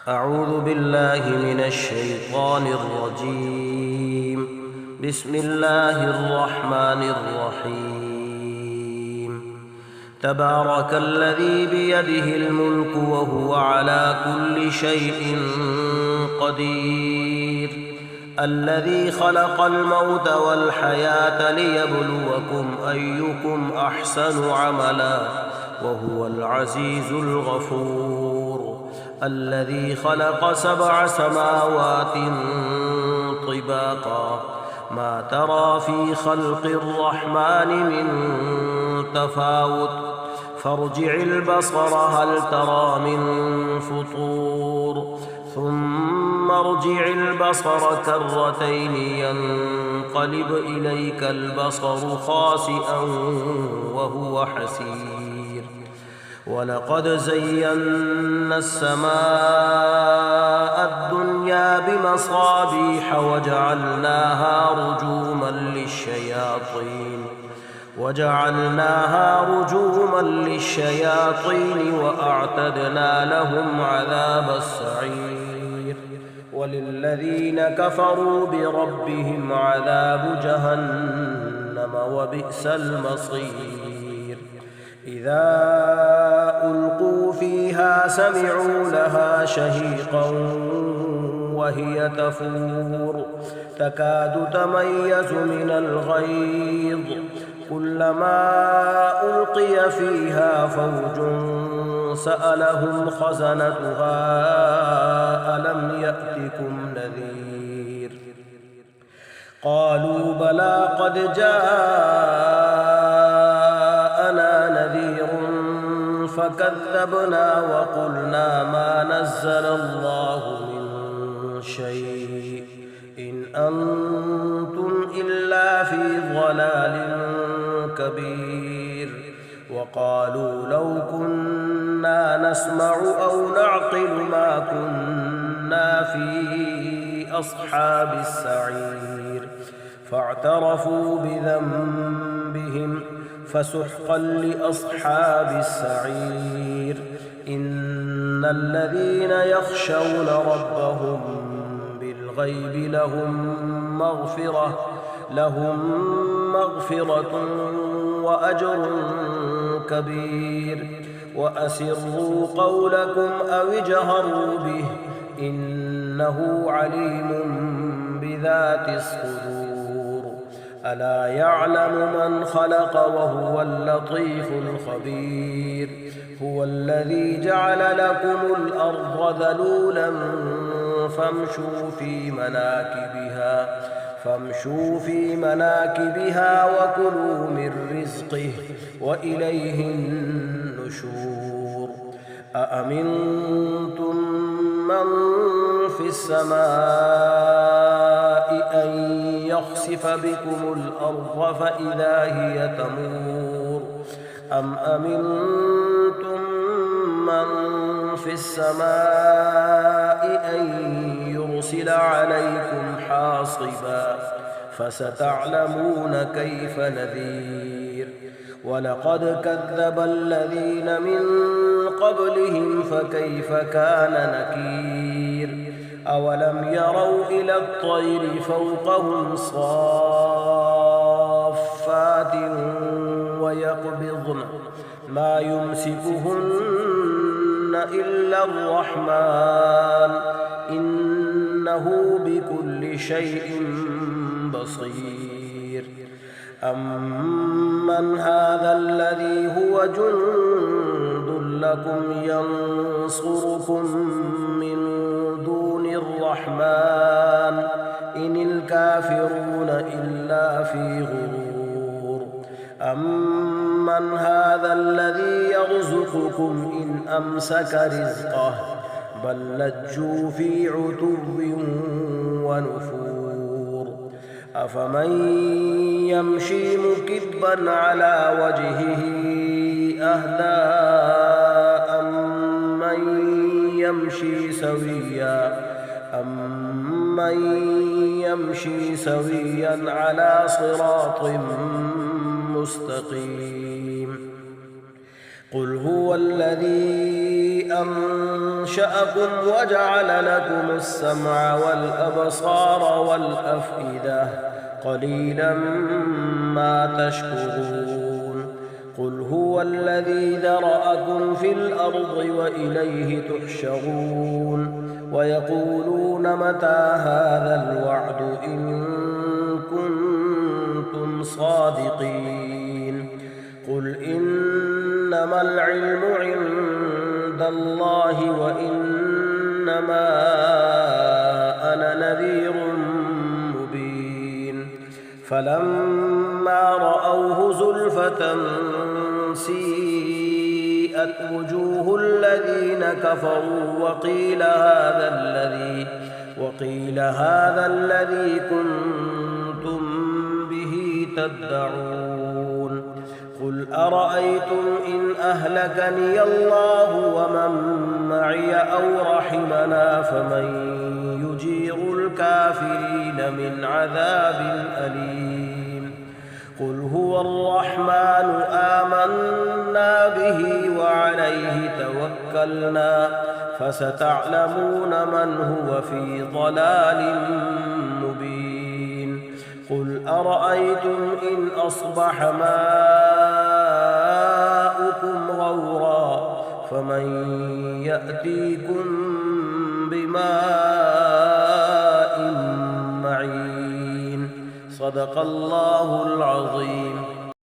أعوذ بالله من الشيطان الرجيم. بسم الله الرحمن الرحيم. تبارك الذي بيده الملك وهو على كل شيء قدير، الذي خلق الموت والحياة ليبلوكم أيكم أحسن عملا وهو العزيز الغفور، الذي خلق 7 سماوات طباقا ما ترى في خلق الرحمن من تفاوت فارجع البصر هل ترى من فطور ثم ارجع البصر كرتين ينقلب إليك البصر خاسئا وهو حسير. ولقد زينا السماء الدنيا بمصابيح وجعلناها رجوما للشياطين وأعتدنا لهم عذاب السعير. وللذين كفروا بربهم عذاب جهنم وبئس المصير. إذا ألقوا فيها سمعوا لها شهيقا وهي تفور تكاد تميز من الغيظ، كلما ألقي فيها فوج سألهم خزنتها ألم يأتكم نذير؟ قالوا بلى قد جاءنا نذير فكذبنا وقلنا ما نزل الله من شيء إن أنتم إلا في ضلال كبير. وقالوا لو كنا نسمع أو نعقل ما كنا في أصحاب السعير. فاعترفوا بذنبهم فسحقا لأصحاب السعير. إن الذين يخشون ربهم بالغيب لهم مغفرة وأجر كبير. وأسروا قولكم أو اجهروا به إنه عليم بذات الصدور. ألا يعلم من خلق وهو اللطيف الخبير. هو الذي جعل لكم الأرض ذلولا فامشوا في مناكبها وكلوا من رزقه وإليه النشور. أأمنتم من في السماء أن يخسف بكم الأرض فإذا هي تمور أم أمنتم من في السماء أن يرسل عليكم حاصبا فستعلمون كيف نذير. ولقد كذب الذين من قبلهم فكيف كان نكير. أولم يروا إلى الطير فوقهم صافات ويقبضن ما يمسكهن إلا الرحمن إنه بكل شيء بصير. أمن هذا الذي هو جند لكم ينصركم من دون الرحمن إن الكافرون إلا في غرور. أمن هذا الذي يرزقكم إن أمسك رزقه بل لجوا في عتو ونفور. أفمن يمشي مكبا على وجهه أهدى أمن يمشي سويا على صراط مستقيم. قل هو الذي أنشأكم وجعل لكم السمع والأبصار والأفئدة قليلا ما تشكرون قل هو الذي ذرأكم في الأرض وإليه تحشرون ويقولون متى هذا الوعد إن كنتم صادقين قل إنما العلم عند الله وإنما أنا نذير مبين فلما رأوه زلفة سيئت وجوه الذين كفروا وقيل هذا الذي كنتم به تدعون قل أرأيتم إن أهلكني الله ومن معي أو رحمنا فمن يجير الكافرين من عذاب أليم قل هو الرحمن آمنا به وعليه توكلنا فستعلمون من هو في ضلال مبين قل أرأيتم إن أصبح ماؤكم غورا فمن يأتيكم بماء معين صدق الله العظيم.